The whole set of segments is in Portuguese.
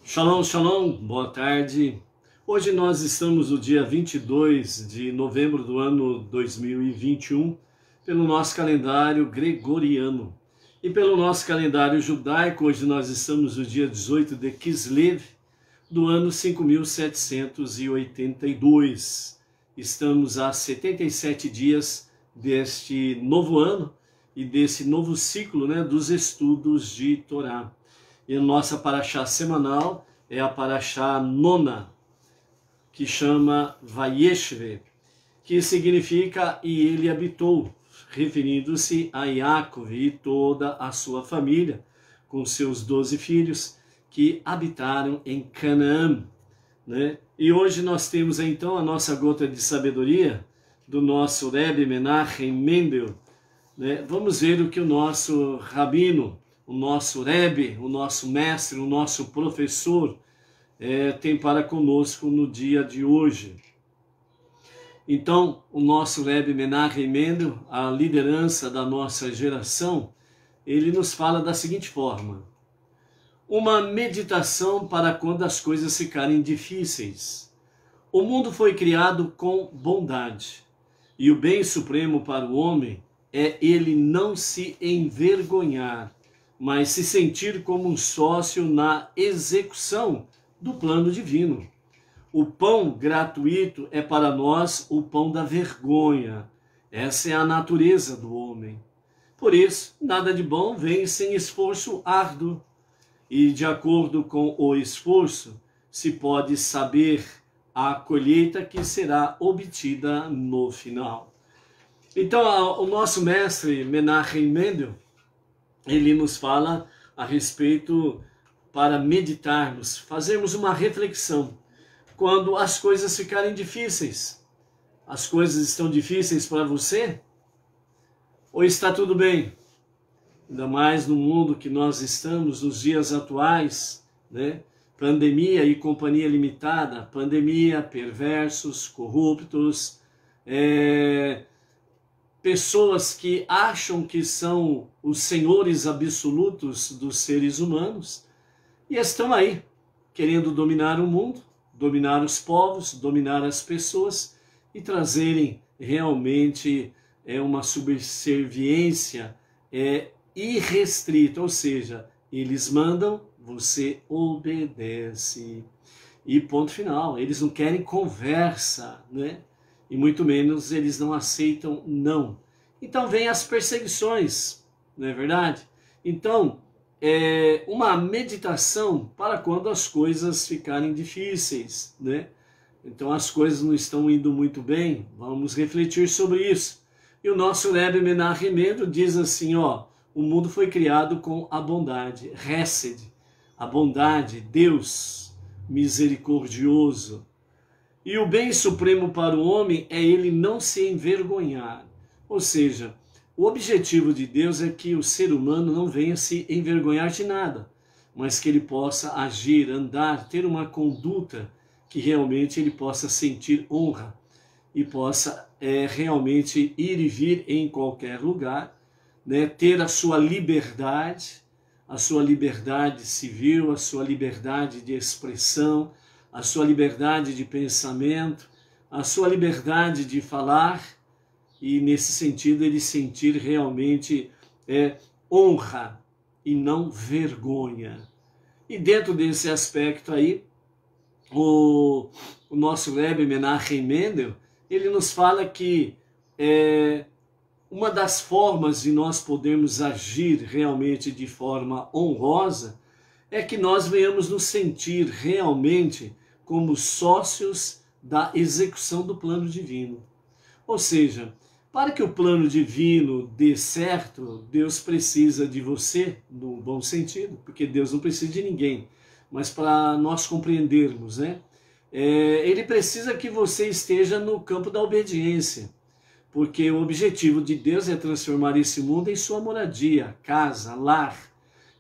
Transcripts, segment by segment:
Shalom, shalom, boa tarde. Hoje nós estamos no dia 22 de novembro do ano 2021, pelo nosso calendário gregoriano. E pelo nosso calendário judaico, hoje nós estamos no dia 18 de Kislev, do ano 5782. Estamos a 77 dias deste novo ano e desse novo ciclo, dos estudos de Torá. E a nossa paraxá semanal é a paraxá nona, que chama Vayeshve, que significa e ele habitou, referindo-se a Yaakov e toda a sua família, com seus 12 filhos, que habitaram em Canaã. E hoje nós temos então a nossa gota de sabedoria do nosso Rebbe Menachem Mendel. Vamos ver o que o nosso rabino, o nosso Rebbe, o nosso mestre, o nosso professor tem para conosco no dia de hoje. Então, o nosso Rebbe Menachem Mendel, a liderança da nossa geração, ele nos fala da seguinte forma: uma meditação para quando as coisas ficarem difíceis. O mundo foi criado com bondade, e o bem supremo para o homem é ele não se envergonhar, mas se sentir como um sócio na execução do plano divino. O pão gratuito é para nós o pão da vergonha. Essa é a natureza do homem. Por isso, nada de bom vem sem esforço árduo. E de acordo com o esforço, se pode saber a colheita que será obtida no final. Então, o nosso mestre Menachem Mendel, ele nos fala a respeito para meditarmos, fazermos uma reflexão. Quando as coisas ficarem difíceis, as coisas estão difíceis para você? Ou está tudo bem? Ainda mais no mundo que nós estamos, nos dias atuais, Pandemia e companhia limitada, pandemia, perversos, corruptos, pessoas que acham que são os senhores absolutos dos seres humanos e estão aí, querendo dominar o mundo, dominar os povos, dominar as pessoas e trazerem realmente uma subserviência irrestrita, ou seja, eles mandam, você obedece. E ponto final, eles não querem conversa, e muito menos eles não aceitam não. Então vem as perseguições, não é verdade? Então, uma meditação para quando as coisas ficarem difíceis, Então as coisas não estão indo muito bem, vamos refletir sobre isso. E o nosso Rebbe Menachem Mendel diz assim, o mundo foi criado com a bondade, Hesed, a bondade, Deus misericordioso. E o bem supremo para o homem é ele não se envergonhar. Ou seja, o objetivo de Deus é que o ser humano não venha se envergonhar de nada, mas que ele possa agir, andar, ter uma conduta que realmente ele possa sentir honra e possa realmente ir e vir em qualquer lugar, ter a sua liberdade civil, a sua liberdade de expressão, a sua liberdade de pensamento, a sua liberdade de falar, e nesse sentido ele sentir realmente honra e não vergonha. E dentro desse aspecto aí, o nosso Rebbe Menachem Mendel, ele nos fala que uma das formas de nós podermos agir realmente de forma honrosa é que nós venhamos nos sentir realmente como sócios da execução do plano divino. Ou seja, para que o plano divino dê certo, Deus precisa de você, no bom sentido, porque Deus não precisa de ninguém, mas para nós compreendermos, ele precisa que você esteja no campo da obediência, porque o objetivo de Deus é transformar esse mundo em sua moradia, casa, lar,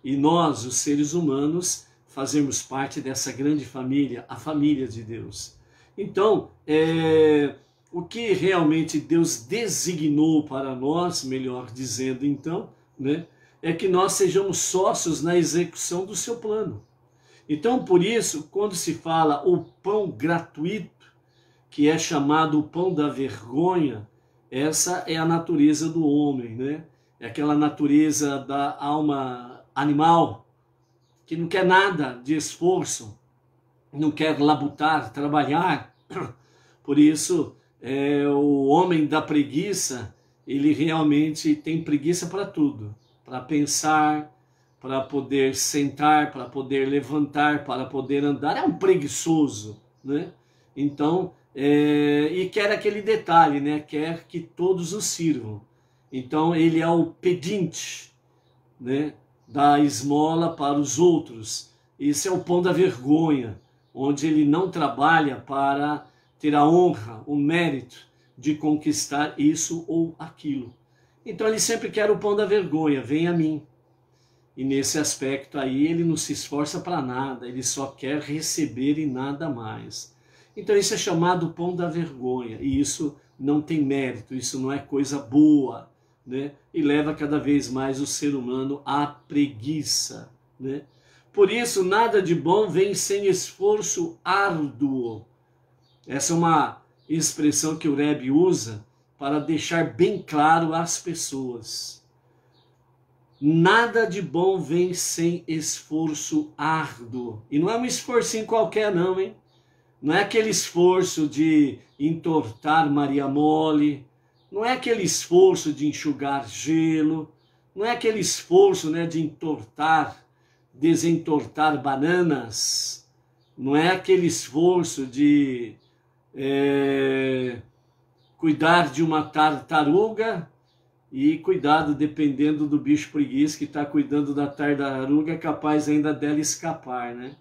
e nós, os seres humanos, fazemos parte dessa grande família, a família de Deus. Então, o que realmente Deus designou para nós, melhor dizendo então, é que nós sejamos sócios na execução do seu plano. Então, por isso, quando se fala o pão gratuito, que é chamado o pão da vergonha, essa é a natureza do homem, né? É aquela natureza da alma animal, que não quer nada de esforço, não quer labutar, trabalhar. Por isso, o homem da preguiça, ele realmente tem preguiça para tudo, para pensar, para poder sentar, para poder levantar, para poder andar. É um preguiçoso, né? Então, e quer aquele detalhe, né? Quer que todos o sirvam. Então, ele é o pedinte, né? Da esmola para os outros. Esse é o pão da vergonha, onde ele não trabalha para ter a honra, o mérito de conquistar isso ou aquilo. Então ele sempre quer o pão da vergonha, vem a mim. E nesse aspecto aí ele não se esforça para nada, ele só quer receber e nada mais. Então isso é chamado pão da vergonha, e isso não tem mérito, isso não é coisa boa, né? E leva cada vez mais o ser humano à preguiça, né? Por isso, nada de bom vem sem esforço árduo. Essa é uma expressão que o Rebbe usa para deixar bem claro às pessoas. Nada de bom vem sem esforço árduo. E não é um esforcinho qualquer não, hein? Não é aquele esforço de entortar Maria Mole, não é aquele esforço de enxugar gelo, não é aquele esforço, né, de desentortar bananas, não é aquele esforço de cuidar de uma tartaruga e cuidado, dependendo do bicho preguiça que está cuidando da tartaruga, é capaz ainda dela escapar, né?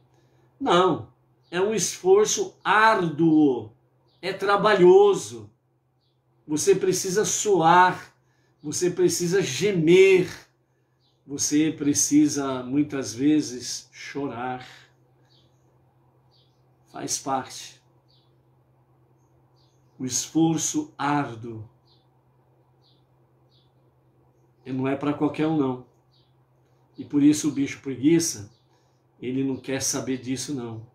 Não, é um esforço árduo, é trabalhoso, você precisa suar, você precisa gemer, você precisa muitas vezes chorar, faz parte. O esforço árduo não é para qualquer um não. E por isso o bicho preguiça, ele não quer saber disso não.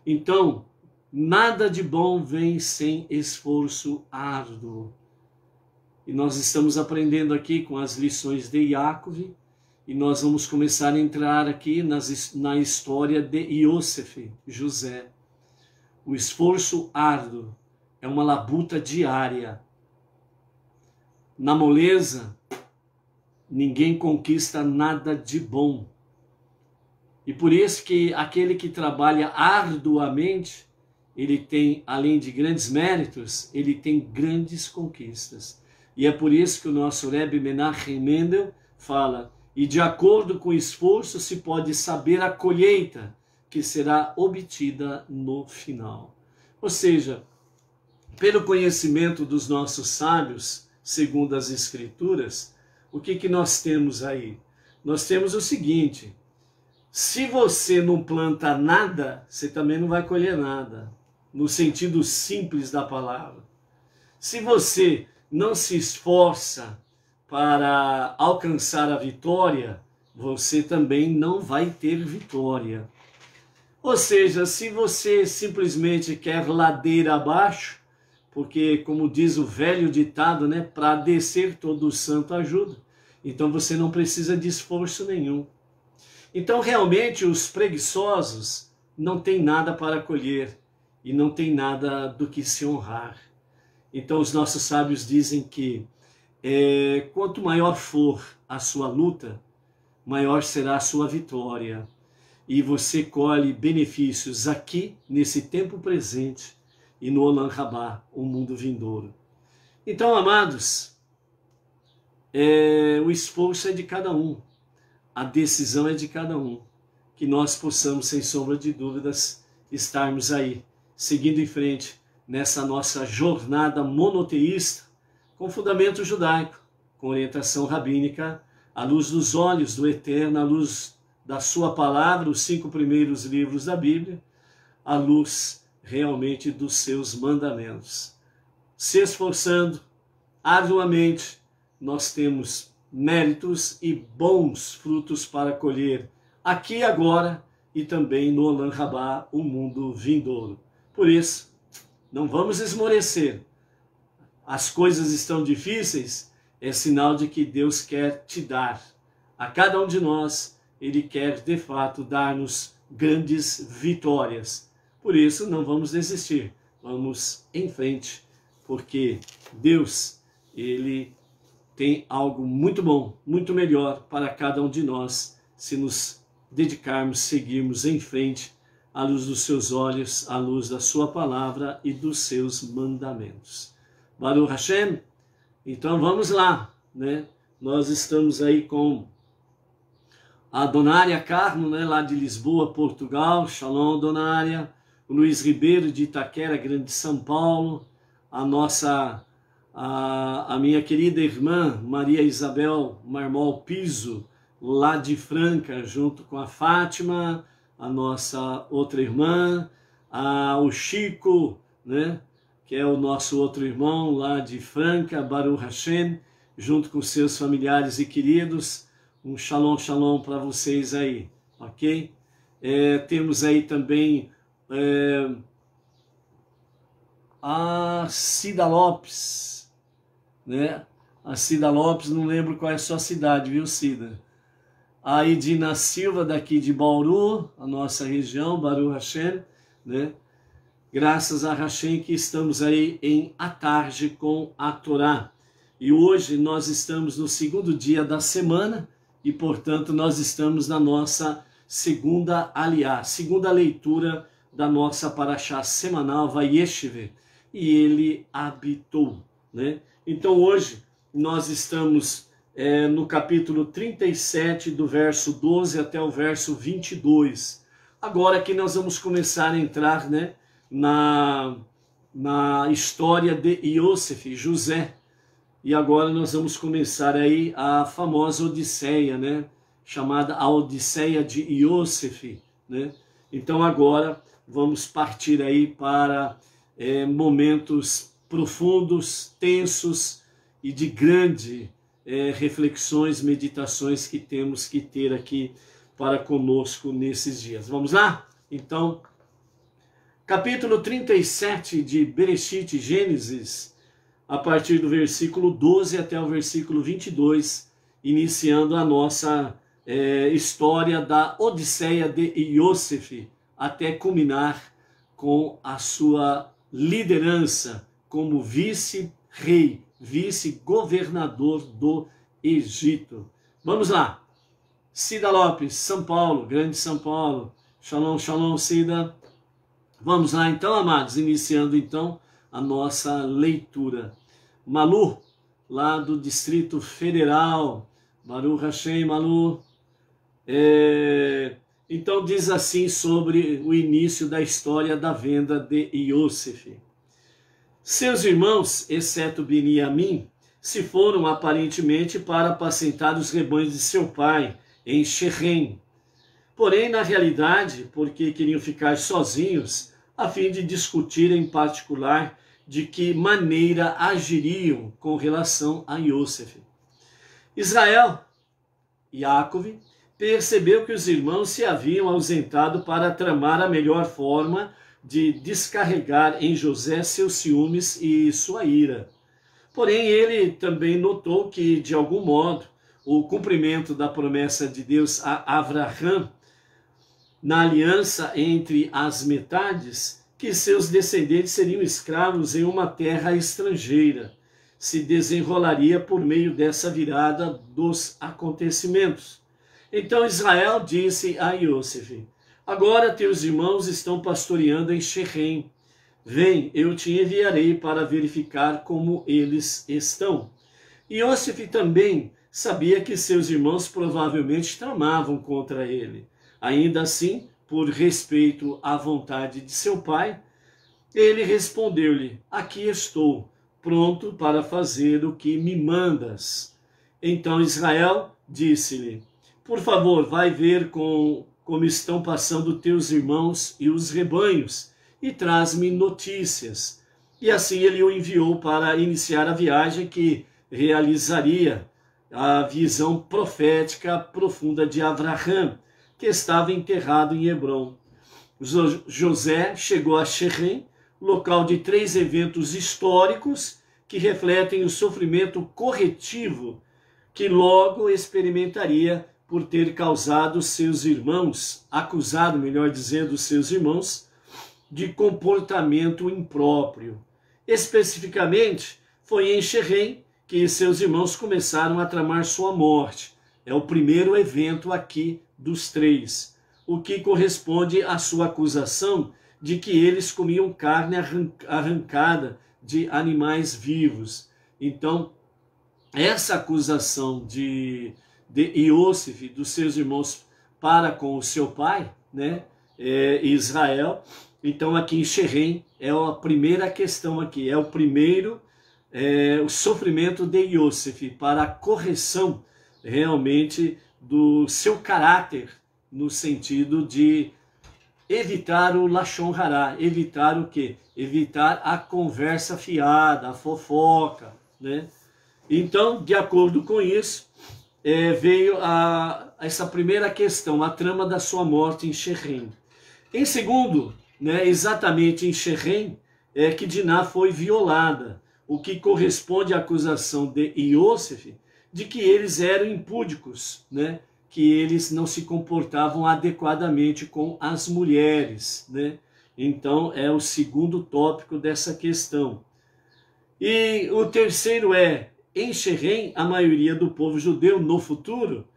Então, nada de bom vem sem esforço árduo. E nós estamos aprendendo aqui com as lições de Yaakov, e nós vamos começar a entrar aqui na história de Yosef, José. O esforço árduo é uma labuta diária. Na moleza, ninguém conquista nada de bom. E por isso que aquele que trabalha arduamente, ele tem, além de grandes méritos, ele tem grandes conquistas. E é por isso que o nosso Rebbe Menachem Mendel fala, e de acordo com o esforço se pode saber a colheita que será obtida no final. Ou seja, pelo conhecimento dos nossos sábios, segundo as Escrituras, o que nós temos aí? Nós temos o seguinte, se você não planta nada, você também não vai colher nada, no sentido simples da palavra. Se você não se esforça para alcançar a vitória, você também não vai ter vitória. Ou seja, se você simplesmente quer ladeira abaixo, porque como diz o velho ditado, né, para descer todo o santo ajuda, então você não precisa de esforço nenhum. Então realmente os preguiçosos não têm nada para colher e não têm nada do que se honrar. Então os nossos sábios dizem que quanto maior for a sua luta, maior será a sua vitória. E você colhe benefícios aqui, nesse tempo presente, e no Olam Rabá, o mundo vindouro. Então, amados, o esforço é de cada um, a decisão é de cada um, que nós possamos, sem sombra de dúvidas, estarmos aí, seguindo em frente, nessa nossa jornada monoteísta, com fundamento judaico, com orientação rabínica, à luz dos olhos do Eterno, à luz da sua palavra, os 5 primeiros livros da Bíblia, à luz realmente dos seus mandamentos. Se esforçando arduamente, nós temos méritos e bons frutos para colher aqui e agora e também no Olam Rabá, o mundo vindouro. Por isso, não vamos esmorecer. As coisas estão difíceis, é sinal de que Deus quer te dar. A cada um de nós, Ele quer de fato dar-nos grandes vitórias. Por isso, não vamos desistir. Vamos em frente, porque Deus, Ele tem algo muito bom, muito melhor para cada um de nós, se nos dedicarmos, seguirmos em frente, à luz dos seus olhos, à luz da sua palavra e dos seus mandamentos. Baruch Hashem. Então vamos lá, né? Nós estamos aí com a Donária Carmo, né, lá de Lisboa, Portugal. Shalom, Donária. O Luiz Ribeiro de Itaquera, Grande São Paulo. A minha querida irmã Maria Isabel Marmol Piso, lá de Franca, junto com a Fátima, a nossa outra irmã, o Chico, né, que é o nosso outro irmão lá de Franca, Baruch Hashem, junto com seus familiares e queridos. Um shalom, shalom para vocês aí, ok? Temos aí também a Cida Lopes, né? A Cida Lopes, não lembro qual é a sua cidade, viu, Cida? A Edina Silva, daqui de Bauru, a nossa região, Baruch Hashem, né? Graças a Hashem que estamos aí em à tarde com a Torá. E hoje nós estamos no segundo dia da semana e, portanto, nós estamos na nossa segunda aliá, segunda leitura da nossa paraxá semanal, Vayeshev, e ele habitou, né? Então hoje nós estamos no capítulo 37, do verso 12 até o verso 22. Agora que nós vamos começar a entrar, né, na história de Iosef, José. E agora nós vamos começar aí a famosa Odisseia, né, chamada a Odisseia de Iosef, né? Então agora vamos partir aí para momentos profundos, tensos e de grande reflexões, meditações que temos que ter aqui para conosco nesses dias. Vamos lá? Então, capítulo 37 de Bereshit, Gênesis, a partir do versículo 12 até o versículo 22, iniciando a nossa história da Odisseia de Iosef, até culminar com a sua liderança como vice-rei, vice-governador do Egito. Vamos lá. Cida Lopes, São Paulo, Grande São Paulo. Shalom, shalom, Cida. Vamos lá então, amados, iniciando então a nossa leitura. Malu, lá do Distrito Federal. Baruch Hashem, Malu. Então diz assim sobre o início da história da venda de Iosef. Seus irmãos, exceto Beniamim, se foram aparentemente para apacentar os rebanhos de seu pai em Shechem. Porém, na realidade, porque queriam ficar sozinhos, a fim de discutir em particular de que maneira agiriam com relação a Iosef. Israel, Yaakov, percebeu que os irmãos se haviam ausentado para tramar a melhor forma de descarregar em José seus ciúmes e sua ira. Porém, ele também notou que, de algum modo, o cumprimento da promessa de Deus a Avraham, na aliança entre as metades, que seus descendentes seriam escravos em uma terra estrangeira, se desenrolaria por meio dessa virada dos acontecimentos. Então Israel disse a Iosef: agora teus irmãos estão pastoreando em Shechem. Vem, eu te enviarei para verificar como eles estão. Iosef também sabia que seus irmãos provavelmente tramavam contra ele. Ainda assim, por respeito à vontade de seu pai, ele respondeu-lhe: aqui estou, pronto para fazer o que me mandas. Então Israel disse-lhe: por favor, vai ver como estão passando teus irmãos e os rebanhos, e traz-me notícias. E assim ele o enviou para iniciar a viagem que realizaria a visão profética profunda de Avraham, que estava enterrado em Hebrom. José chegou a Shequém, local de 3 eventos históricos que refletem o sofrimento corretivo que logo experimentaria por ter causado seus irmãos, acusado, melhor dizendo, seus irmãos, de comportamento impróprio. Especificamente, foi em Shequém que seus irmãos começaram a tramar sua morte. É o primeiro evento aqui dos 3, o que corresponde à sua acusação de que eles comiam carne arrancada de animais vivos. Então, essa acusação de Iosif, dos seus irmãos para com o seu pai, né, Israel, então aqui em Shequém é a primeira questão aqui, é o primeiro o sofrimento de Iosif para a correção realmente do seu caráter, no sentido de evitar o Lashon Hará, evitar o quê? Evitar a conversa fiada, a fofoca, né? Então, de acordo com isso, veio essa primeira questão, a trama da sua morte em Shequém. Em segundo, né, exatamente em Shequém, que Diná foi violada, o que corresponde à acusação de Iosif de que eles eram impúdicos, né? Que eles não se comportavam adequadamente com as mulheres, né? Então é o segundo tópico dessa questão. E o terceiro em Shequém, a maioria do povo judeu no futuro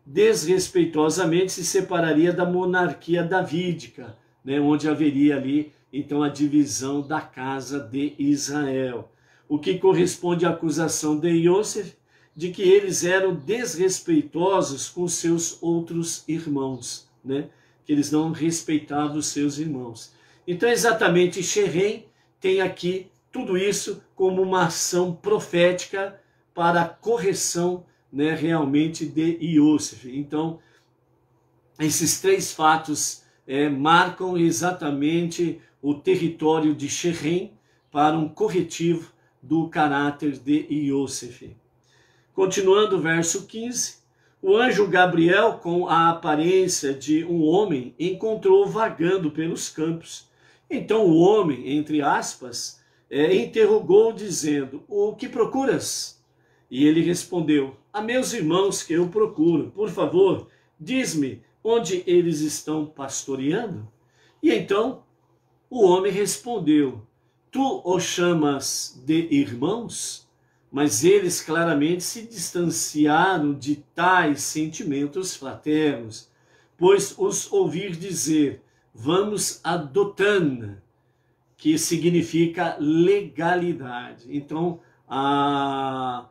desrespeitosamente se separaria da monarquia davídica, né? Onde haveria ali então a divisão da casa de Israel, o que corresponde à acusação de Iosif de que eles eram desrespeitosos com seus outros irmãos, né? Que eles não respeitavam os seus irmãos. Então, exatamente, Shequém tem aqui tudo isso como uma ação profética para a correção, né, realmente de Iosif. Então, esses 3 fatos marcam exatamente o território de Shequém para um corretivo do caráter de Iosif. Continuando o verso 15, o anjo Gabriel, com a aparência de um homem, encontrou vagando pelos campos. Então o homem, entre aspas, interrogou dizendo, o que procuras? E ele respondeu, a meus irmãos que eu procuro, por favor, diz-me onde eles estão pastoreando? E então o homem respondeu, tu os chamas de irmãos? Mas eles claramente se distanciaram de tais sentimentos fraternos, pois os ouvir dizer, vamos a Dotan, que significa legalidade. Então, a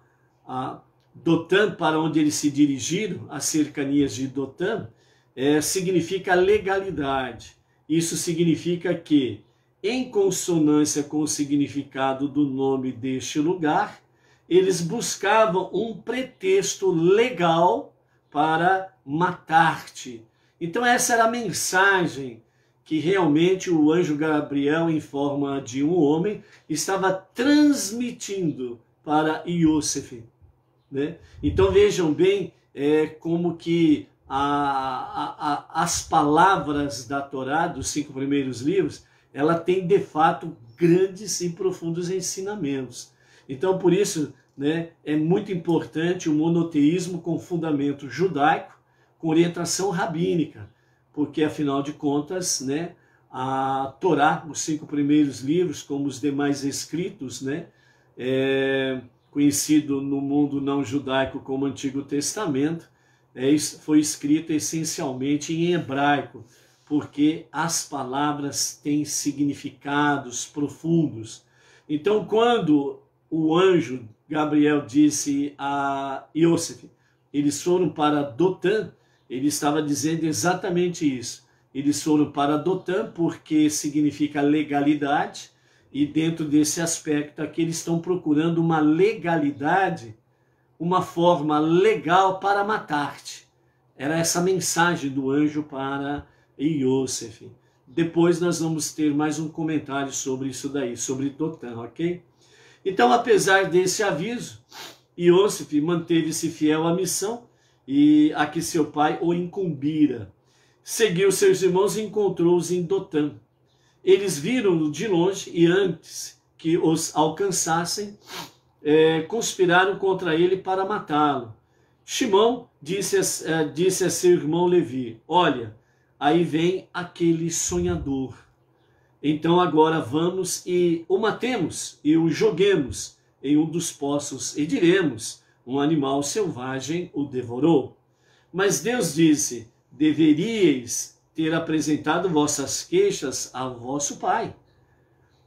Dotan, para onde eles se dirigiram, as cercanias de Dotan, significa legalidade. Isso significa que, em consonância com o significado do nome deste lugar, eles buscavam um pretexto legal para matar-te. Então essa era a mensagem que realmente o anjo Gabriel, em forma de um homem, estava transmitindo para Iosif, né? Então vejam bem como que as palavras da Torá, dos 5 primeiros livros, ela tem de fato grandes e profundos ensinamentos. Então, por isso, né, é muito importante o monoteísmo com fundamento judaico, com orientação rabínica, porque, afinal de contas, né, a Torá, os 5 primeiros livros, como os demais escritos, né, conhecido no mundo não judaico como Antigo Testamento, foi escrito essencialmente em hebraico, porque as palavras têm significados profundos. Então, quando o anjo Gabriel disse a Iosif, eles foram para Dotan, ele estava dizendo exatamente isso. Eles foram para Dotan porque significa legalidade, e dentro desse aspecto aqui eles estão procurando uma legalidade, uma forma legal para matar-te. Era essa mensagem do anjo para Iosif. Depois nós vamos ter mais um comentário sobre isso daí, sobre Dotan, ok? Então, apesar desse aviso, Iosif manteve-se fiel à missão e a que seu pai o incumbira. seguiu seus irmãos e encontrou-os em Dotã. Eles viram-no de longe e antes que os alcançassem, conspiraram contra ele para matá-lo. Shimão disse a seu irmão Levi: olha, aí vem aquele sonhador. Então agora vamos e o matemos e o joguemos em um dos poços e diremos: um animal selvagem o devorou. Mas Deus disse: deveríeis ter apresentado vossas queixas a vosso pai,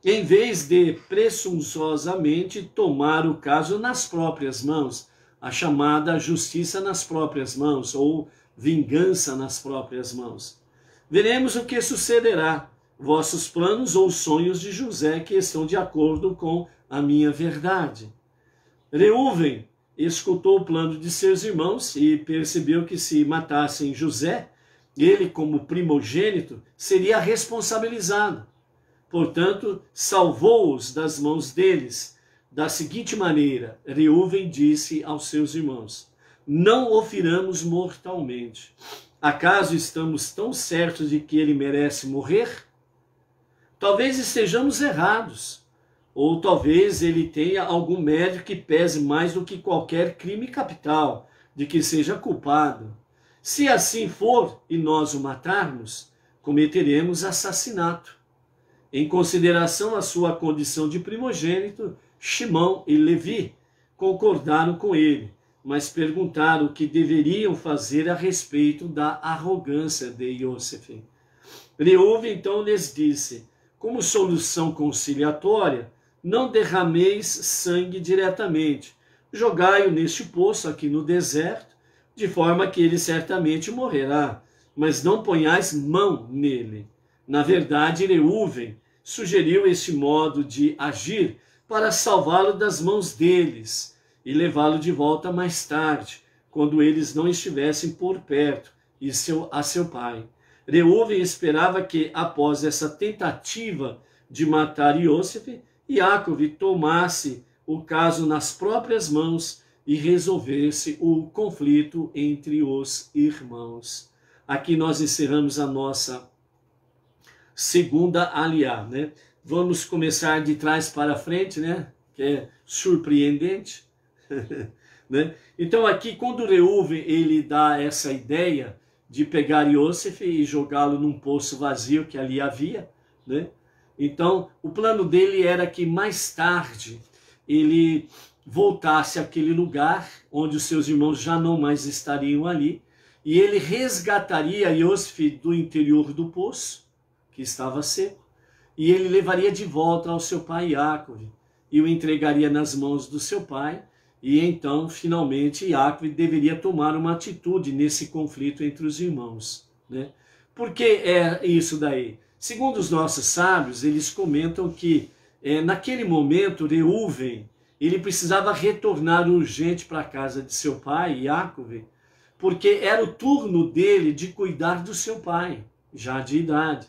em vez de presunçosamente tomar o caso nas próprias mãos, a chamada justiça nas próprias mãos, ou vingança nas próprias mãos. Veremos o que sucederá, vossos planos ou sonhos de José que estão de acordo com a minha verdade. Reuven escutou o plano de seus irmãos e percebeu que se matassem José, ele, como primogênito, seria responsabilizado. Portanto, salvou-os das mãos deles. Da seguinte maneira, Reuven disse aos seus irmãos: não o firamos mortalmente. Acaso estamos tão certos de que ele merece morrer? Talvez estejamos errados, ou talvez ele tenha algum mérito que pese mais do que qualquer crime capital, de que seja culpado. Se assim for e nós o matarmos, cometeremos assassinato. Em consideração à sua condição de primogênito, Shimão e Levi concordaram com ele, mas perguntaram o que deveriam fazer a respeito da arrogância de Iosef. Reuven então lhes disse: como solução conciliatória, não derrameis sangue diretamente, jogai-o neste poço aqui no deserto, de forma que ele certamente morrerá, mas não ponhais mão nele. Na verdade, Reuven sugeriu este modo de agir para salvá-lo das mãos deles e levá-lo de volta mais tarde, quando eles não estivessem por perto, e a seu pai. Reuven esperava que, após essa tentativa de matar Iosef, Iacov tomasse o caso nas próprias mãos e resolvesse o conflito entre os irmãos. Aqui nós encerramos a nossa segunda aliá, né? Vamos começar de trás para frente, né? Que é surpreendente, né? Então aqui, quando Reuven ele dá essa ideia de pegar Iosef e jogá-lo num poço vazio que ali havia, né? Então o plano dele era que mais tarde ele voltasse àquele lugar onde os seus irmãos já não mais estariam ali, e ele resgataria Iosef do interior do poço, que estava seco, e ele levaria de volta ao seu pai Iacov, e o entregaria nas mãos do seu pai, e então, finalmente, Iacov deveria tomar uma atitude nesse conflito entre os irmãos, né? Por que é isso daí? Segundo os nossos sábios, eles comentam que naquele momento, Reuven, ele precisava retornar urgente para a casa de seu pai, Iacov, porque era o turno dele de cuidar do seu pai, já de idade,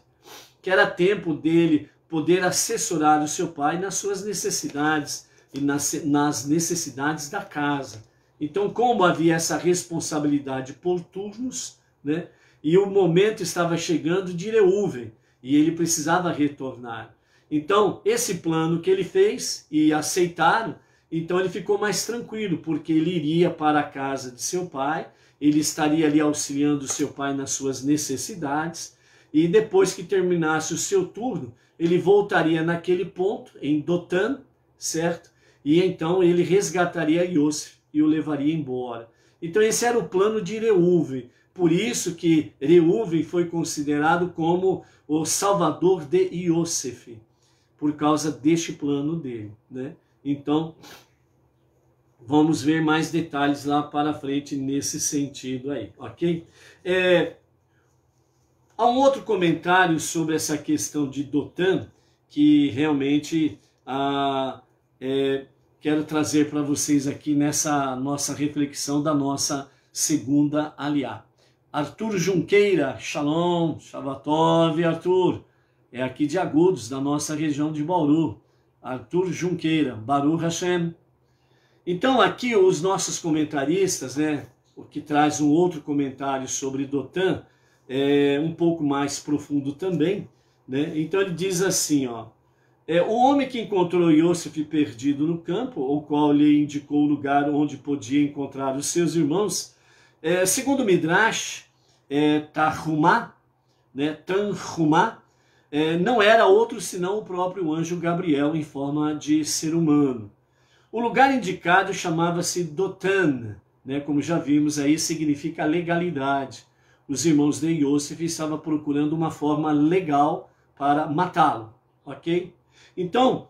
que era tempo dele poder assessorar o seu pai nas suas necessidades e nas necessidades da casa. Então, como havia essa responsabilidade por turnos, né, e o momento estava chegando de Reuven, e ele precisava retornar. Então, esse plano que ele fez e aceitaram, então ele ficou mais tranquilo, porque ele iria para a casa de seu pai, ele estaria ali auxiliando seu pai nas suas necessidades, e depois que terminasse o seu turno, ele voltaria naquele ponto, em Dotã, certo? E então ele resgataria Iosef e o levaria embora. Então esse era o plano de Reuven. Por isso que Reuven foi considerado como o salvador de Iosef, por causa deste plano dele, né? Então, vamos ver mais detalhes lá para frente nesse sentido aí, ok? Há um outro comentário sobre essa questão de Dotã, que realmente quero trazer para vocês aqui nessa nossa reflexão da nossa segunda aliá. Arthur Junqueira, Shalom, Shabatov, Arthur, é aqui de Agudos, da nossa região de Bauru. Arthur Junqueira, Baruch Hashem. Então aqui os nossos comentaristas, né, o que traz um outro comentário sobre Dotã, um pouco mais profundo também, né? Então ele diz assim, ó, o homem que encontrou Yosef perdido no campo, o qual lhe indicou o lugar onde podia encontrar os seus irmãos, segundo Midrash, Tanhumá, né, Tanhumá, não era outro senão o próprio anjo Gabriel em forma de ser humano. O lugar indicado chamava-se Dotan, né, como já vimos aí, significa legalidade. Os irmãos de Yosef estavam procurando uma forma legal para matá-lo, ok? Então,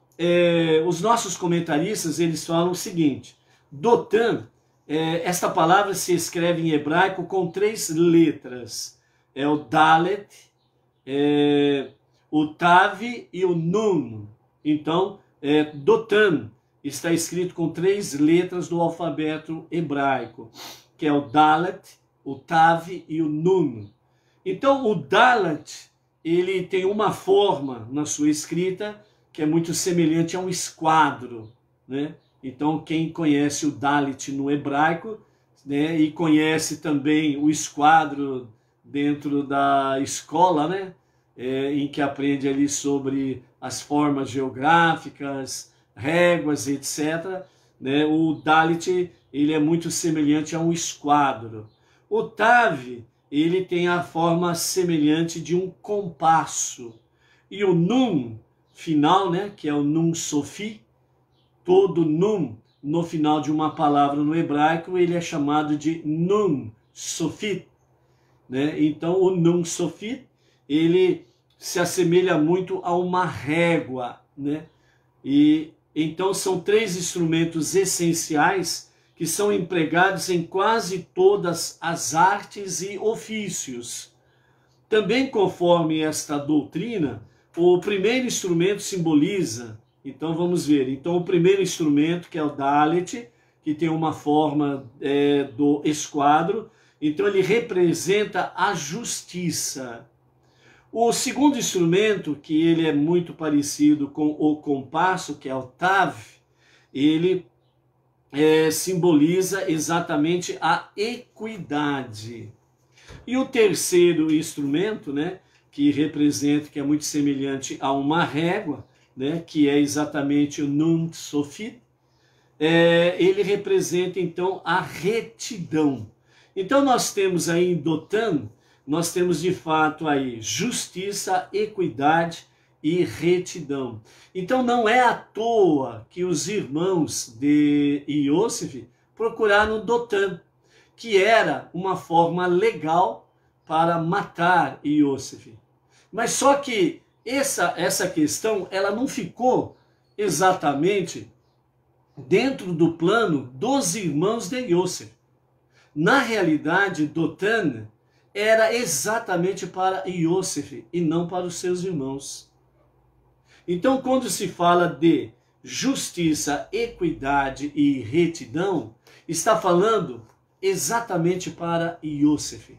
os nossos comentaristas, eles falam o seguinte: Dotan, esta palavra se escreve em hebraico com 3 letras. É o Dalet, o Tav e o Nun. Então, Dotan está escrito com 3 letras do alfabeto hebraico, que é o Dalet, o Tav e o Nun. Então, o Dalet, ele tem uma forma na sua escrita que é muito semelhante a um esquadro, né? Então, quem conhece o Dalet no hebraico, né, e conhece também o esquadro dentro da escola, né, em que aprende ali sobre as formas geográficas, réguas, etc., né, o Dalet, ele é muito semelhante a um esquadro. O Tav, ele tem a forma semelhante de um compasso. E o Nun final, né, que é o Nun Sofi, todo Nun no final de uma palavra no hebraico, ele é chamado de Nun Sofit, né? Então o Nun Sofit, ele se assemelha muito a uma régua, né? E então são 3 instrumentos essenciais que são empregados em quase todas as artes e ofícios. Também conforme esta doutrina, o primeiro instrumento simboliza, então vamos ver, então o primeiro instrumento, que é o Dalet, que tem uma forma do esquadro, então ele representa a justiça. O segundo instrumento, que ele é muito parecido com o compasso, que é o Tav, ele simboliza exatamente a equidade. E o terceiro instrumento, né, que representa, que é muito semelhante a uma régua, né, que é exatamente o Nun Sofit, ele representa então a retidão. Então nós temos aí em Dotan, nós temos de fato aí justiça, equidade e retidão. Então não é à toa que os irmãos de Yosef procuraram Dotan, que era uma forma legal para matar Yosef. Mas só que essa questão, ela não ficou exatamente dentro do plano dos irmãos de Yosef. Na realidade, Dotan era exatamente para Yosef e não para os seus irmãos. Então, quando se fala de justiça, equidade e retidão, está falando exatamente para Yosef.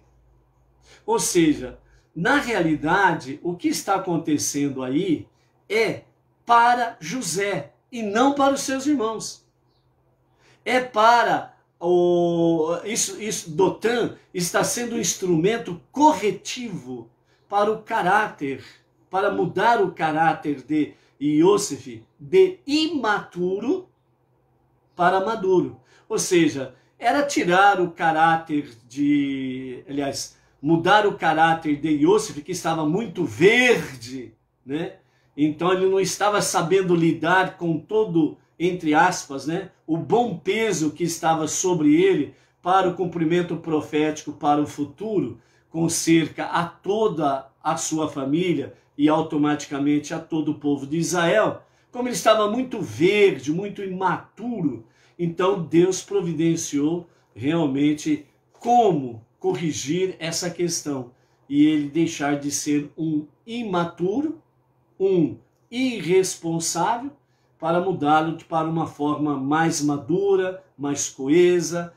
Ou seja, na realidade, o que está acontecendo aí é para José e não para os seus irmãos. É para Dotan está sendo um instrumento corretivo para o caráter, para mudar o caráter de Yosef de imaturo para maduro. Ou seja, era tirar o caráter mudar o caráter de Yosef, que estava muito verde, né? Então ele não estava sabendo lidar com todo, entre aspas, né, o bom peso que estava sobre ele para o cumprimento profético para o futuro, com cerca a toda a sua família e automaticamente a todo o povo de Israel. Como ele estava muito verde, muito imaturo, então Deus providenciou realmente como corrigir essa questão e ele deixar de ser um imaturo, um irresponsável, para mudá-lo para uma forma mais madura, mais coesa,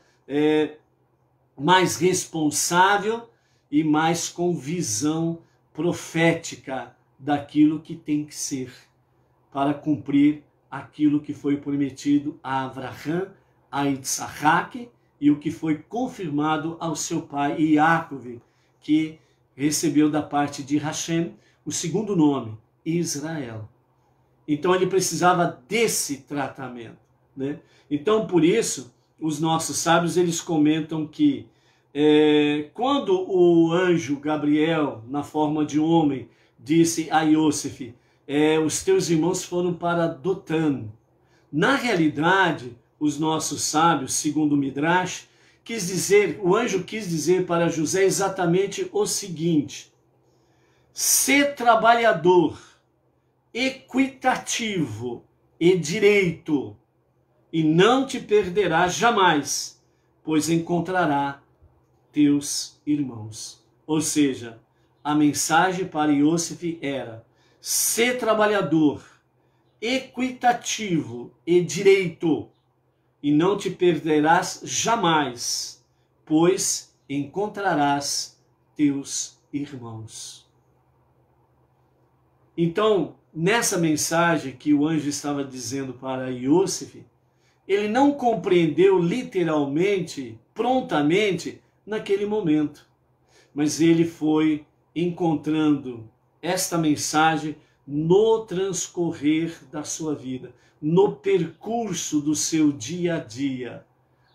mais responsável e mais com visão profética daquilo que tem que ser, para cumprir aquilo que foi prometido a Abraham, a Isaac, e o que foi confirmado ao seu pai Iacove, que recebeu da parte de Hashem o segundo nome, Israel. Então ele precisava desse tratamento, né? Então por isso os nossos sábios eles comentam que quando o anjo Gabriel, na forma de homem, disse a Yosef, os teus irmãos foram para Dotan. Na realidade, os nossos sábios, segundo o Midrash, o anjo quis dizer para José exatamente o seguinte: ser trabalhador, equitativo e direito, e não te perderás jamais, pois encontrará teus irmãos. Ou seja, a mensagem para Yosef era: ser trabalhador, equitativo e direito, e não te perderás jamais, pois encontrarás teus irmãos. Então, nessa mensagem que o anjo estava dizendo para Yosef, ele não compreendeu literalmente, prontamente, naquele momento. Mas ele foi encontrando esta mensagem no transcorrer da sua vida, no percurso do seu dia a dia,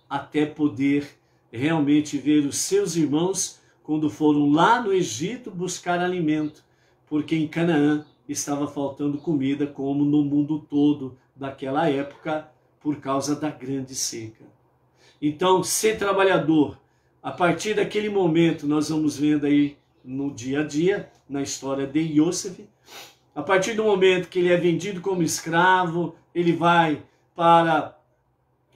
até poder realmente ver os seus irmãos quando foram lá no Egito buscar alimento, porque em Canaã estava faltando comida, como no mundo todo daquela época, por causa da grande seca. Então, ser trabalhador, a partir daquele momento, nós vamos vendo aí no dia a dia, na história de Yosef, a partir do momento que ele é vendido como escravo, ele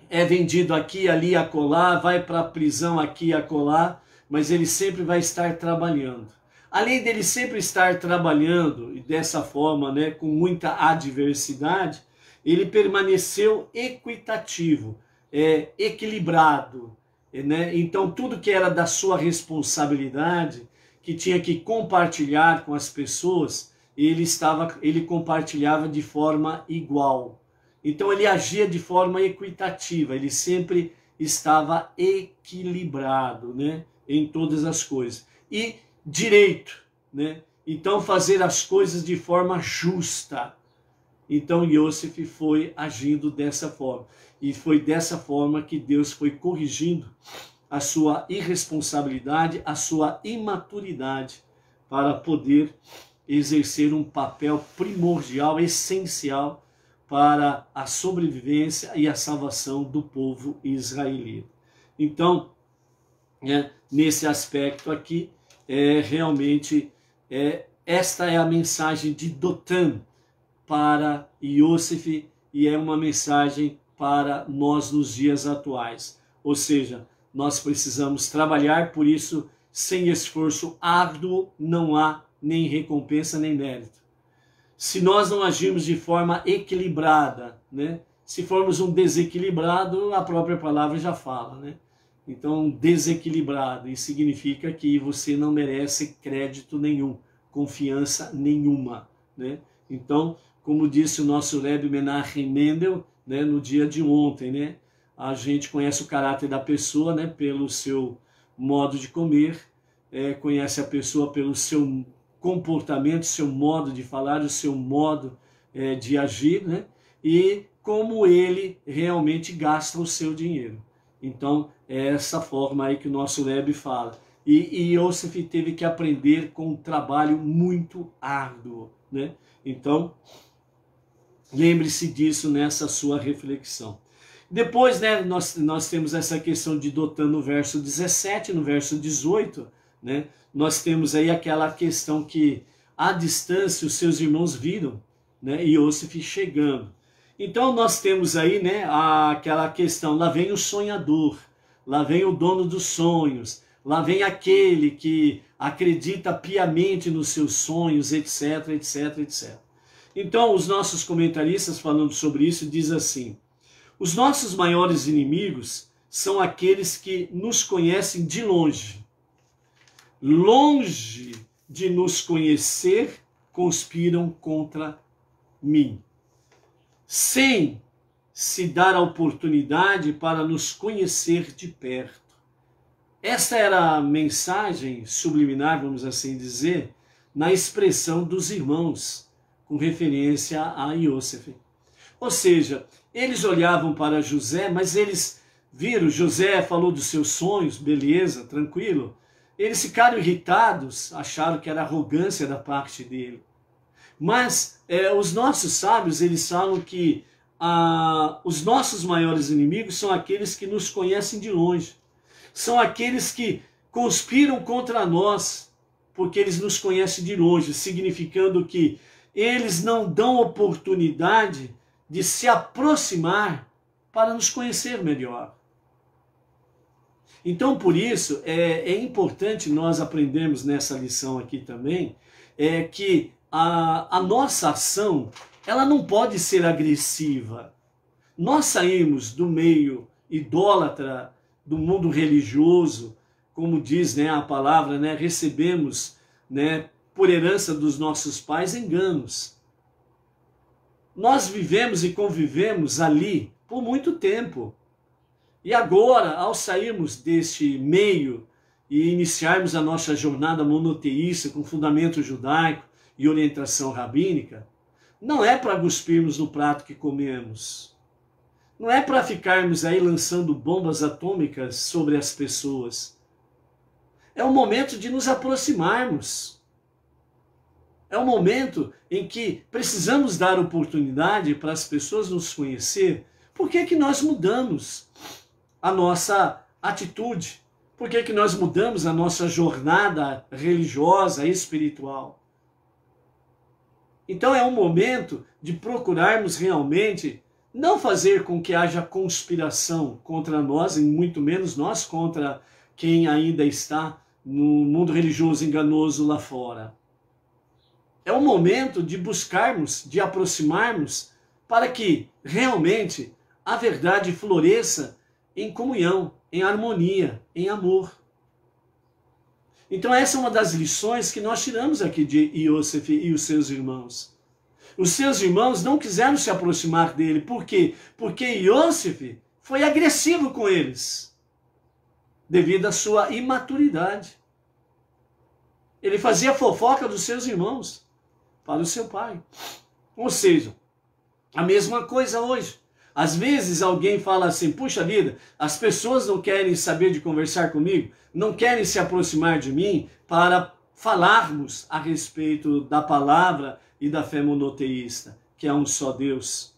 é vendido aqui, ali, acolá, vai para a prisão aqui, acolá, mas ele sempre vai estar trabalhando. Além dele sempre estar trabalhando, e dessa forma, né, com muita adversidade, ele permaneceu equitativo, equilibrado, né? Então tudo que era da sua responsabilidade, que tinha que compartilhar com as pessoas, ele compartilhava de forma igual. Então ele agia de forma equitativa, ele sempre estava equilibrado, né, em todas as coisas. E direito, né? Então fazer as coisas de forma justa. Então Yosef foi agindo dessa forma. E foi dessa forma que Deus foi corrigindo a sua irresponsabilidade, a sua imaturidade, para poder exercer um papel primordial, essencial, para a sobrevivência e a salvação do povo israelita. Então, nesse aspecto aqui, realmente, esta é a mensagem de Dotan para Yosef, e é uma mensagem para nós nos dias atuais. Ou seja, nós precisamos trabalhar, por isso, sem esforço árduo, não há nem recompensa nem mérito. Se nós não agirmos de forma equilibrada, né? Se formos um desequilibrado, a própria palavra já fala, né? Então, desequilibrado, isso significa que você não merece crédito nenhum, confiança nenhuma, né? Então, como disse o nosso Rebbe Menachem Mendel, né, no dia de ontem, né? A gente conhece o caráter da pessoa, né, pelo seu modo de comer, conhece a pessoa pelo seu comportamento, seu modo de falar, o seu modo de agir, né? E como ele realmente gasta o seu dinheiro. Então, é essa forma aí que o nosso Rebbe fala. E Yosef teve que aprender com um trabalho muito árduo, né? Então, lembre-se disso nessa sua reflexão. Depois, né, nós temos essa questão de Dotan no verso 17, no verso 18, né? Nós temos aí aquela questão que à distância os seus irmãos viram, né, Yosef chegando. Então nós temos aí, né, aquela questão, lá vem o sonhador, lá vem o dono dos sonhos, lá vem aquele que acredita piamente nos seus sonhos, etc, etc, etc. Então os nossos comentaristas falando sobre isso diz assim: os nossos maiores inimigos são aqueles que nos conhecem de longe. Longe de nos conhecer, conspiram contra mim, sem se dar a oportunidade para nos conhecer de perto. Esta era a mensagem subliminar, vamos assim dizer, na expressão dos irmãos, com referência a Iosef. Ou seja, eles olhavam para José, mas eles viram, José falou dos seus sonhos, beleza, tranquilo. Eles ficaram irritados, acharam que era arrogância da parte dele. Mas os nossos sábios, eles falam que os nossos maiores inimigos são aqueles que nos conhecem de longe. São aqueles que conspiram contra nós, porque eles nos conhecem de longe, significando que eles não dão oportunidade de se aproximar para nos conhecer melhor. Então, por isso, é importante nós aprendermos nessa lição aqui também, que a nossa ação, ela não pode ser agressiva. Nós saímos do meio idólatra, do mundo religioso, como diz, né, a palavra, né, recebemos, né, por herança dos nossos pais enganos. Nós vivemos e convivemos ali por muito tempo. E agora, ao sairmos deste meio e iniciarmos a nossa jornada monoteísta com fundamento judaico e orientação rabínica, não é para cuspirmos no prato que comemos. Não é para ficarmos aí lançando bombas atômicas sobre as pessoas. É o momento de nos aproximarmos. É o momento em que precisamos dar oportunidade para as pessoas nos conhecer. Por que que nós mudamos a nossa atitude? Por que que nós mudamos a nossa jornada religiosa, espiritual? Então é um momento de procurarmos realmente não fazer com que haja conspiração contra nós, e muito menos nós contra quem ainda está no mundo religioso enganoso lá fora. É o momento de buscarmos, de aproximarmos, para que realmente a verdade floresça em comunhão, em harmonia, em amor. Então essa é uma das lições que nós tiramos aqui de Iosef e os seus irmãos. Os seus irmãos não quiseram se aproximar dele. Por quê? Porque Iosef foi agressivo com eles, devido à sua imaturidade. Ele fazia fofoca dos seus irmãos para o seu pai. Ou seja, a mesma coisa hoje. Às vezes alguém fala assim, puxa vida, as pessoas não querem saber de conversar comigo, não querem se aproximar de mim para falarmos a respeito da palavra e da fé monoteísta, que é um só Deus.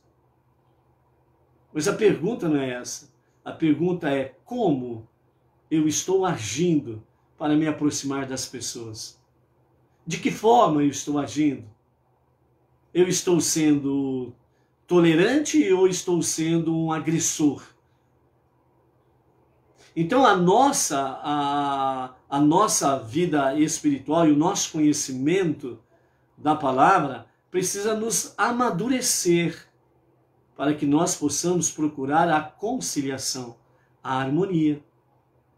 Mas a pergunta não é essa. A pergunta é como eu estou agindo para me aproximar das pessoas? De que forma eu estou agindo? Eu estou sendo tolerante ou estou sendo um agressor? Então a nossa vida espiritual e o nosso conhecimento da palavra precisa nos amadurecer para que nós possamos procurar a conciliação, a harmonia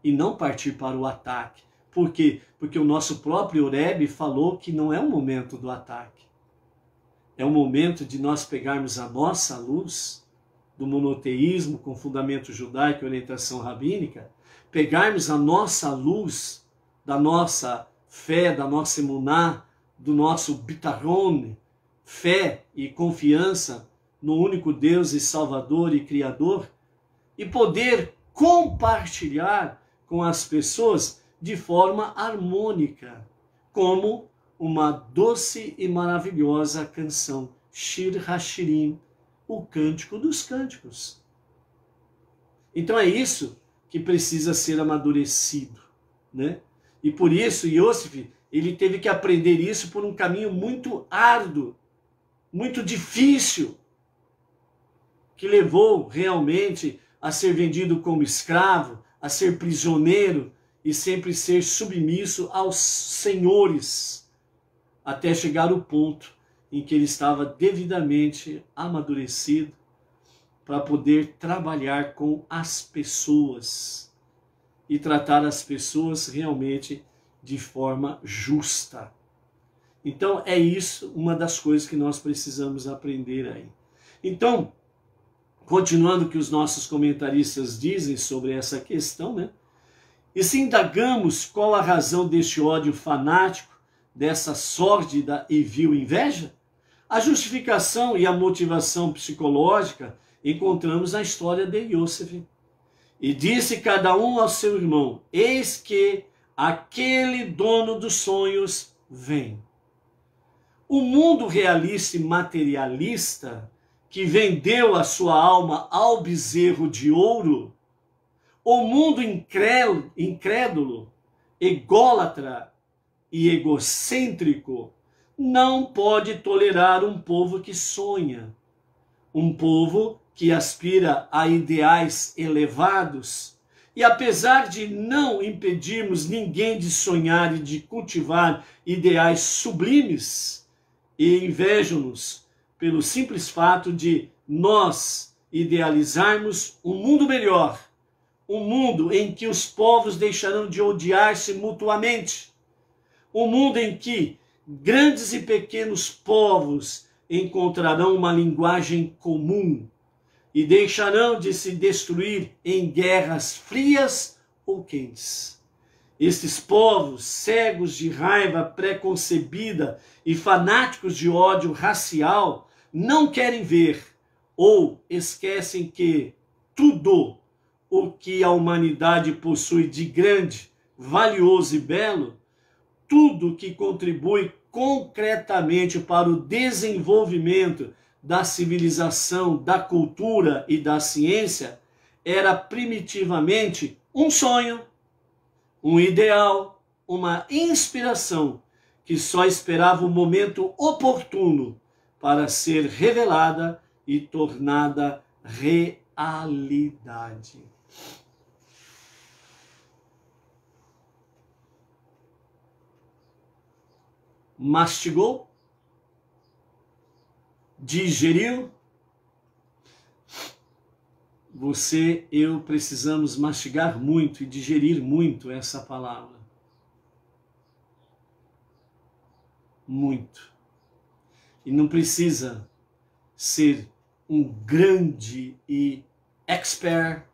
e não partir para o ataque. Por quê? Porque o nosso próprio Rebbe falou que não é o momento do ataque. É o momento de nós pegarmos a nossa luz do monoteísmo com fundamento judaico e orientação rabínica, pegarmos a nossa luz da nossa fé, da nossa emuná, do nosso bitaron, fé e confiança no único Deus e Salvador e Criador, e poder compartilhar com as pessoas de forma harmônica, como uma doce e maravilhosa canção, Shir HaShirim, o cântico dos cânticos. Então é isso que precisa ser amadurecido, né? E por isso Iosef, ele teve que aprender isso por um caminho muito árduo, muito difícil, que levou realmente a ser vendido como escravo, a ser prisioneiro e sempre ser submisso aos senhores, até chegar ao ponto em que ele estava devidamente amadurecido para poder trabalhar com as pessoas e tratar as pessoas realmente de forma justa. Então é isso uma das coisas que nós precisamos aprender aí. Então, continuando o que os nossos comentaristas dizem sobre essa questão, né? E se indagamos qual a razão deste ódio fanático, dessa sórdida e vil inveja, a justificação e a motivação psicológica encontramos na história de Yosef. E disse cada um ao seu irmão: eis que aquele dono dos sonhos vem. O mundo realista e materialista, que vendeu a sua alma ao bezerro de ouro, o mundo incrédulo, ególatra e egocêntrico, não pode tolerar um povo que sonha, um povo que aspira a ideais elevados. E apesar de não impedirmos ninguém de sonhar e de cultivar ideais sublimes, e invejam-nos pelo simples fato de nós idealizarmos um mundo melhor, um mundo em que os povos deixarão de odiar-se mutuamente, um mundo em que grandes e pequenos povos encontrarão uma linguagem comum e deixarão de se destruir em guerras frias ou quentes. Estes povos, cegos de raiva preconcebida e fanáticos de ódio racial, não querem ver ou esquecem que tudo o que a humanidade possui de grande, valioso e belo, tudo que contribui concretamente para o desenvolvimento da civilização, da cultura e da ciência, era primitivamente um sonho, um ideal, uma inspiração que só esperava o momento oportuno para ser revelada e tornada realidade. Mastigou? Digeriu? Você, eu precisamos mastigar muito e digerir muito essa palavra. Muito. E não precisa ser um grande e expert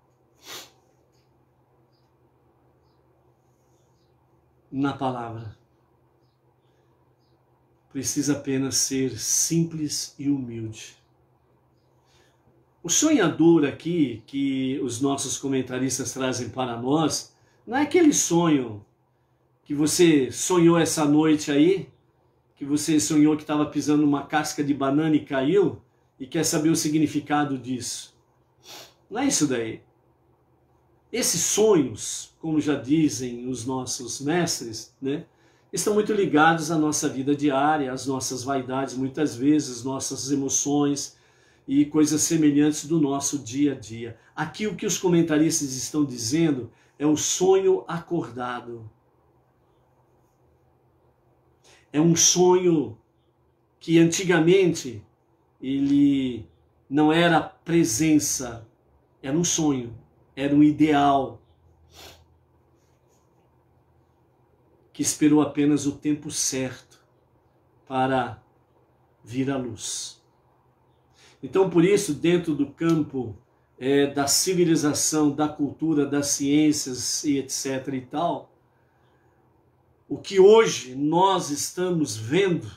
na palavra. Precisa apenas ser simples e humilde. O sonhador aqui, que os nossos comentaristas trazem para nós, não é aquele sonho que você sonhou essa noite aí, que você sonhou que estava pisando numa casca de banana e caiu, e quer saber o significado disso. Não é isso daí. Esses sonhos, como já dizem os nossos mestres, né, estão muito ligados à nossa vida diária, às nossas vaidades, muitas vezes, nossas emoções e coisas semelhantes do nosso dia a dia. Aqui o que os comentaristas estão dizendo é o sonho acordado. É um sonho que antigamente ele não era presença, era um sonho, era um ideal que esperou apenas o tempo certo para vir à luz. Então, por isso, dentro do campo da civilização, da cultura, das ciências e etc. e tal, o que hoje nós estamos vendo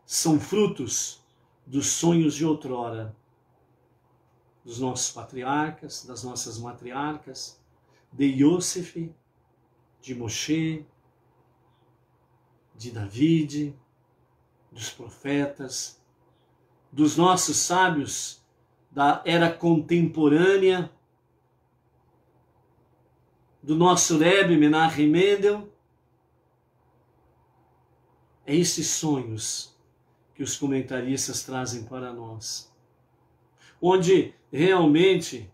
são frutos dos sonhos de outrora, dos nossos patriarcas, das nossas matriarcas, de Yosef, de Moshe, de David, dos profetas, dos nossos sábios da era contemporânea, do nosso Rebbe Menachem Mendel. É esses sonhos que os comentaristas trazem para nós, onde realmente,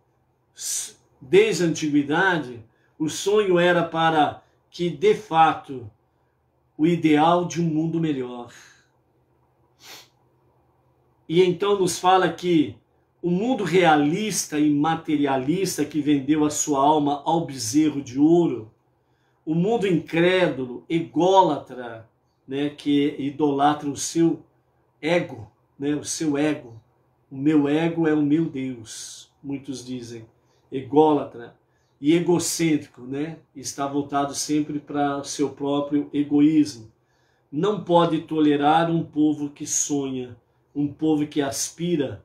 desde a antiguidade, o sonho era para que, de fato, o ideal de um mundo melhor. E então nos fala que o mundo realista e materialista que vendeu a sua alma ao bezerro de ouro, o mundo incrédulo, ególatra, né, que idolatra o seu ego, né, o seu ego. O meu ego é o meu Deus, muitos dizem, ególatra. e egocêntrico, né? Está voltado sempre para o seu próprio egoísmo. Não pode tolerar um povo que sonha, um povo que aspira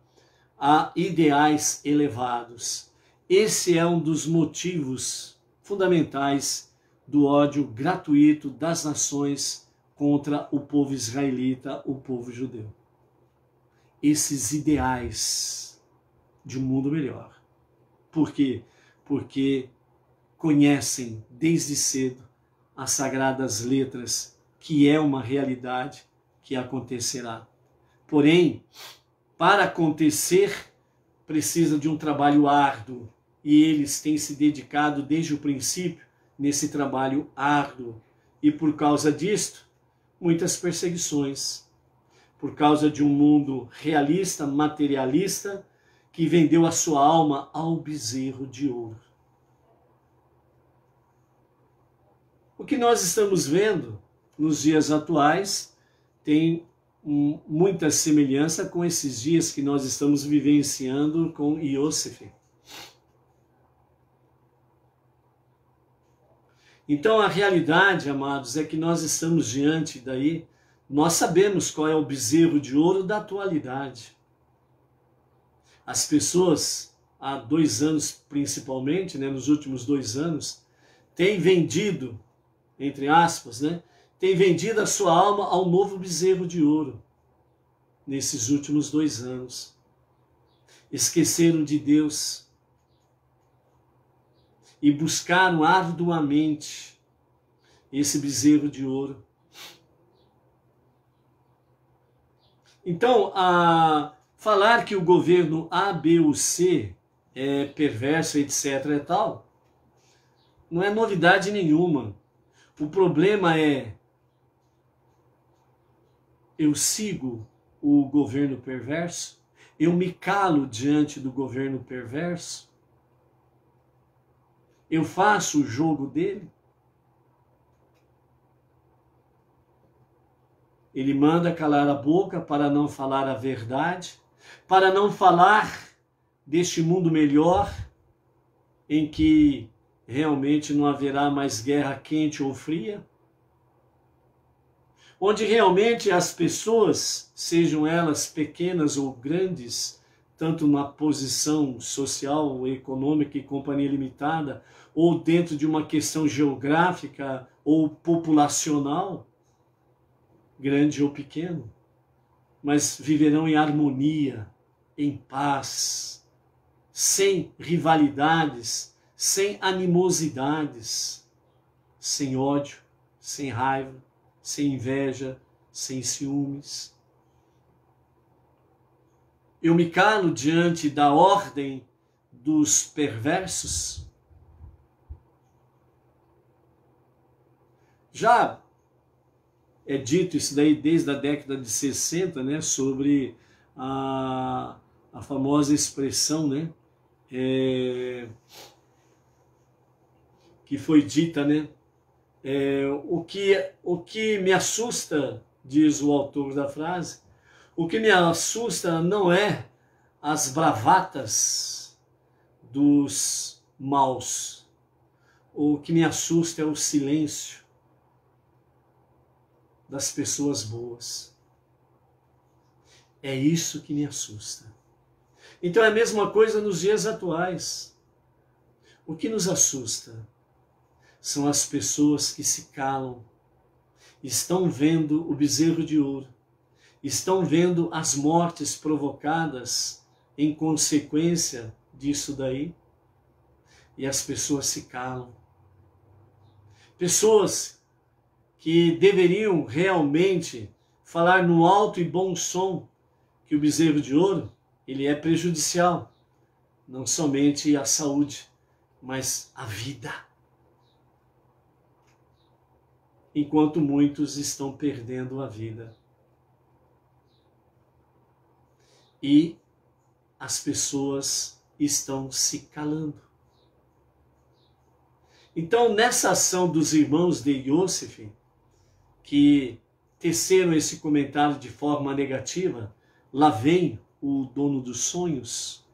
a ideais elevados. Esse é um dos motivos fundamentais do ódio gratuito das nações contra o povo israelita, o povo judeu. Esses ideais de um mundo melhor. Por quê? Porque conhecem desde cedo as sagradas letras, que é uma realidade que acontecerá. Porém, para acontecer, precisa de um trabalho árduo, e eles têm se dedicado desde o princípio nesse trabalho árduo. E por causa disto, muitas perseguições. Por causa de um mundo realista, materialista, que vendeu a sua alma ao bezerro de ouro. O que nós estamos vendo nos dias atuais tem muita semelhança com esses dias que nós estamos vivenciando com Iosef. Então a realidade, amados, é que nós estamos diante daí, nós sabemos qual é o bezerro de ouro da atualidade. As pessoas, há 2 anos principalmente, né, nos últimos 2 anos, têm vendido, entre aspas, né, têm vendido a sua alma ao novo bezerro de ouro, nesses últimos 2 anos. Esqueceram de Deus e buscaram arduamente esse bezerro de ouro. Então, falar que o governo A, B ou C é perverso, etc. e tal, não é novidade nenhuma. O problema é, eu sigo o governo perverso? Eu me calo diante do governo perverso? Eu faço o jogo dele? Ele manda calar a boca para não falar a verdade, para não falar deste mundo melhor, em que realmente não haverá mais guerra quente ou fria, onde realmente as pessoas, sejam elas pequenas ou grandes, tanto na posição social, econômica e companhia limitada, ou dentro de uma questão geográfica ou populacional, grande ou pequeno, mas viverão em harmonia, em paz, sem rivalidades, sem animosidades, sem ódio, sem raiva, sem inveja, sem ciúmes. Eu me calo diante da ordem dos perversos? Já é dito isso daí desde a década de 60, né, sobre a famosa expressão, né, que foi dita, né, o que me assusta, diz o autor da frase, o que me assusta não é as bravatas dos maus, o que me assusta é o silêncio das pessoas boas. É isso que me assusta. Então é a mesma coisa nos dias atuais. O que nos assusta são as pessoas que se calam, estão vendo o bezerro de ouro, estão vendo as mortes provocadas em consequência disso daí, e as pessoas se calam. Pessoas que deveriam realmente falar no alto e bom som que o bezerro de ouro, ele é prejudicial, não somente à saúde, mas à vida. Enquanto muitos estão perdendo a vida. E as pessoas estão se calando. Então, nessa ação dos irmãos de Iosef, que teceram esse comentário de forma negativa, lá vem o dono dos sonhos,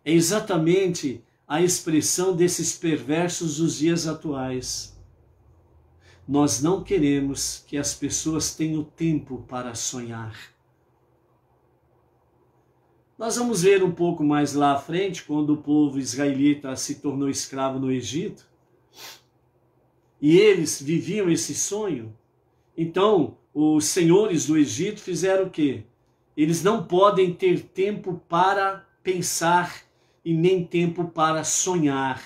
é exatamente a expressão desses perversos dos dias atuais. Nós não queremos que as pessoas tenham tempo para sonhar. Nós vamos ver um pouco mais lá à frente, quando o povo israelita se tornou escravo no Egito, e eles viviam esse sonho. Então, os senhores do Egito fizeram o quê? Eles não podem ter tempo para pensar e nem tempo para sonhar.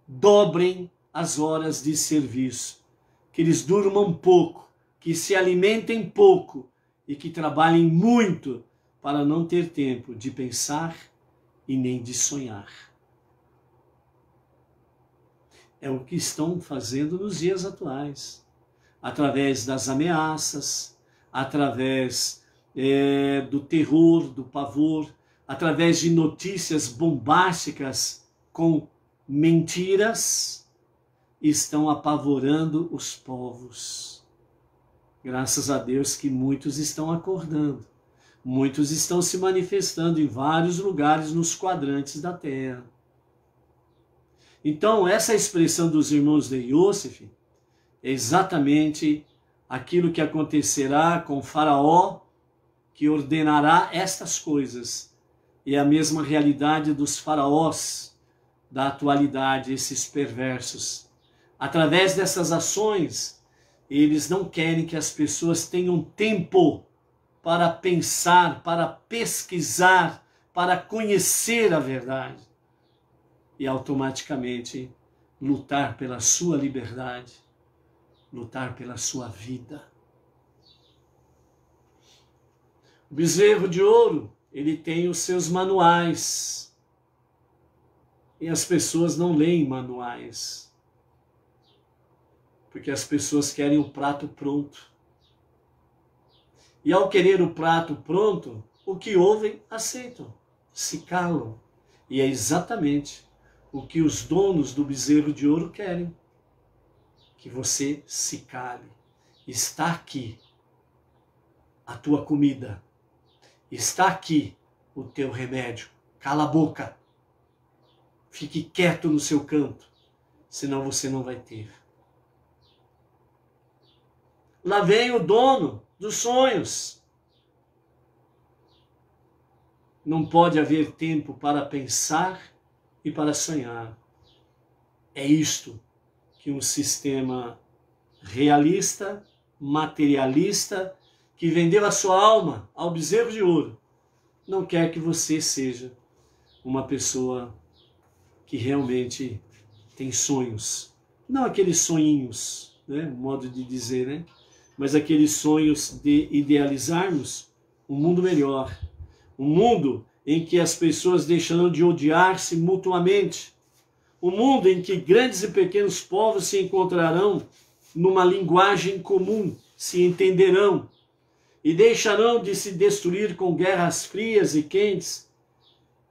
Dobrem as horas de serviço. Que eles durmam pouco, que se alimentem pouco e que trabalhem muito para não ter tempo de pensar e nem de sonhar. É o que estão fazendo nos dias atuais, através das ameaças, através do terror, do pavor, através de notícias bombásticas com mentiras, estão apavorando os povos. Graças a Deus que muitos estão acordando, muitos estão se manifestando em vários lugares nos quadrantes da terra. Então, essa expressão dos irmãos de Yosef é exatamente aquilo que acontecerá com Faraó, que ordenará estas coisas. E é a mesma realidade dos faraós da atualidade, esses perversos. Através dessas ações, eles não querem que as pessoas tenham tempo para pensar, para pesquisar, para conhecer a verdade. E automaticamente lutar pela sua liberdade, lutar pela sua vida. O bezerro de ouro, ele tem os seus manuais. E as pessoas não leem manuais. Porque as pessoas querem o prato pronto. E ao querer o prato pronto, o que ouvem, aceitam, se calam. E é exatamente o que os donos do bezerro de ouro querem. Que você se cale. Está aqui a tua comida. Está aqui o teu remédio. Cala a boca. Fique quieto no seu canto, senão você não vai ter. Lá vem o dono dos sonhos. Não pode haver tempo para pensar e para sonhar. É isto que um sistema realista, materialista, que vendeu a sua alma ao bezerro de ouro, não quer que você seja uma pessoa que realmente tem sonhos. Não aqueles sonhinhos, né, modo de dizer, né? Mas aqueles sonhos de idealizarmos um mundo melhor. Um mundo em que as pessoas deixarão de odiar-se mutuamente. Um mundo em que grandes e pequenos povos se encontrarão numa linguagem comum, se entenderão e deixarão de se destruir com guerras frias e quentes.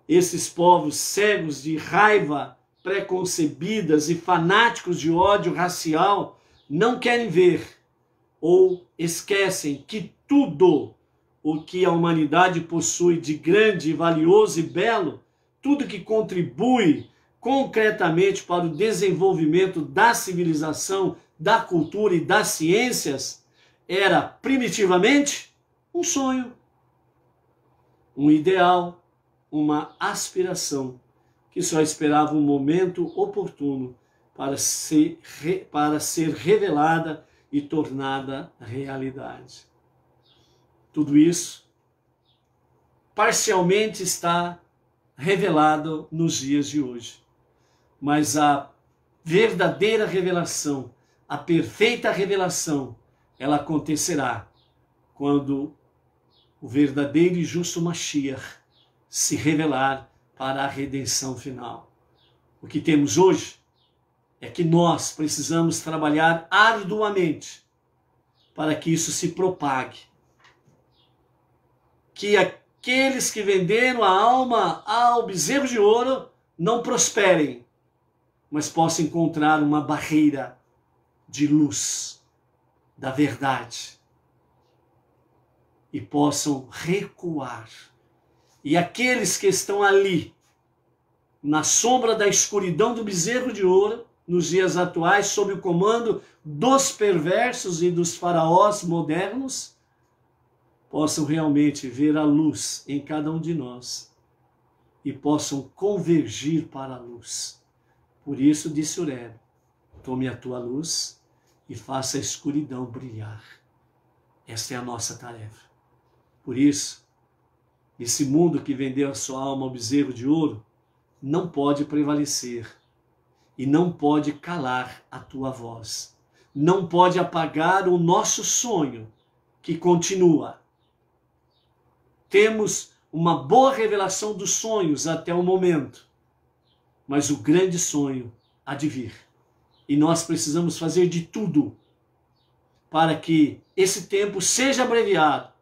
Esses povos cegos de raiva preconcebidas e fanáticos de ódio racial não querem ver ou esquecem que tudo o que a humanidade possui de grande, valioso e belo, tudo que contribui concretamente para o desenvolvimento da civilização, da cultura e das ciências, era primitivamente um sonho, um ideal, uma aspiração que só esperava um momento oportuno para ser revelada e tornada realidade. Tudo isso parcialmente está revelado nos dias de hoje. Mas a verdadeira revelação, a perfeita revelação, ela acontecerá quando o verdadeiro e justo Mashiach se revelar para a redenção final. O que temos hoje é que nós precisamos trabalhar arduamente para que isso se propague. Que aqueles que venderam a alma ao bezerro de ouro não prosperem, mas possam encontrar uma barreira de luz da verdade e possam recuar. E aqueles que estão ali, na sombra da escuridão do bezerro de ouro, nos dias atuais, sob o comando dos perversos e dos faraós modernos, possam realmente ver a luz em cada um de nós e possam convergir para a luz. Por isso disse Oreb: tome a tua luz e faça a escuridão brilhar. Esta é a nossa tarefa. Por isso, esse mundo que vendeu a sua alma ao bezerro de ouro não pode prevalecer e não pode calar a tua voz. Não pode apagar o nosso sonho que continua. Temos uma boa revelação dos sonhos até o momento, mas o grande sonho há de vir. E nós precisamos fazer de tudo para que esse tempo seja abreviado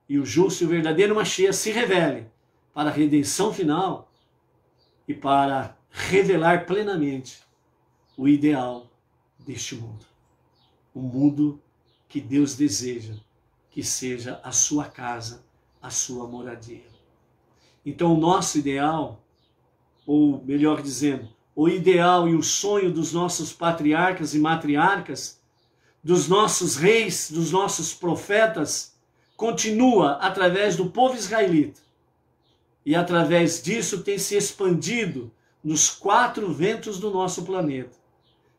e o justo e o verdadeiro Mashiach se revele para a redenção final e para revelar plenamente o ideal deste mundo. O mundo que Deus deseja que seja a sua casa, a sua moradia. Então o nosso ideal, ou melhor dizendo, o ideal e o sonho dos nossos patriarcas e matriarcas, dos nossos reis, dos nossos profetas, continua através do povo israelita. E através disso tem se expandido nos 4 ventos do nosso planeta.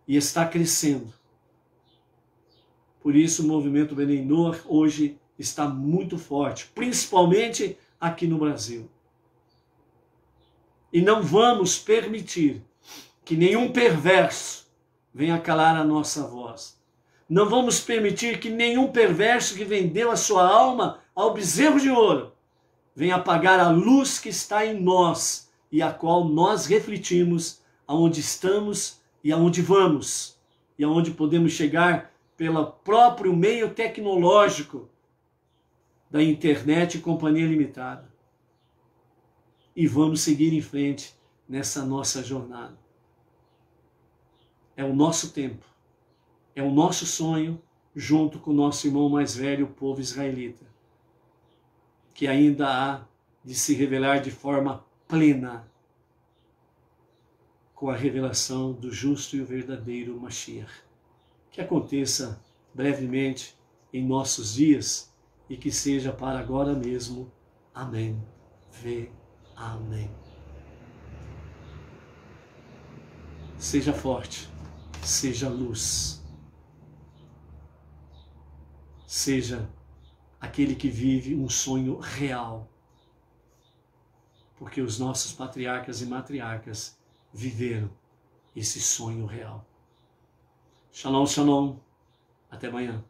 E está crescendo. Por isso o movimento Bnei Noach hoje está muito forte, principalmente aqui no Brasil. E não vamos permitir que nenhum perverso venha calar a nossa voz. Não vamos permitir que nenhum perverso que vendeu a sua alma ao bezerro de ouro venha apagar a luz que está em nós e a qual nós refletimos aonde estamos e aonde vamos e aonde podemos chegar pelo próprio meio tecnológico da internet e companhia limitada. E vamos seguir em frente nessa nossa jornada. É o nosso tempo, é o nosso sonho, junto com o nosso irmão mais velho, o povo israelita, que ainda há de se revelar de forma plena com a revelação do justo e o verdadeiro Mashiach. Que aconteça brevemente em nossos dias e que seja para agora mesmo. Amém. Amém. Seja forte, seja luz, seja aquele que vive um sonho real, porque os nossos patriarcas e matriarcas viveram esse sonho real. Shalom, shalom. Até amanhã.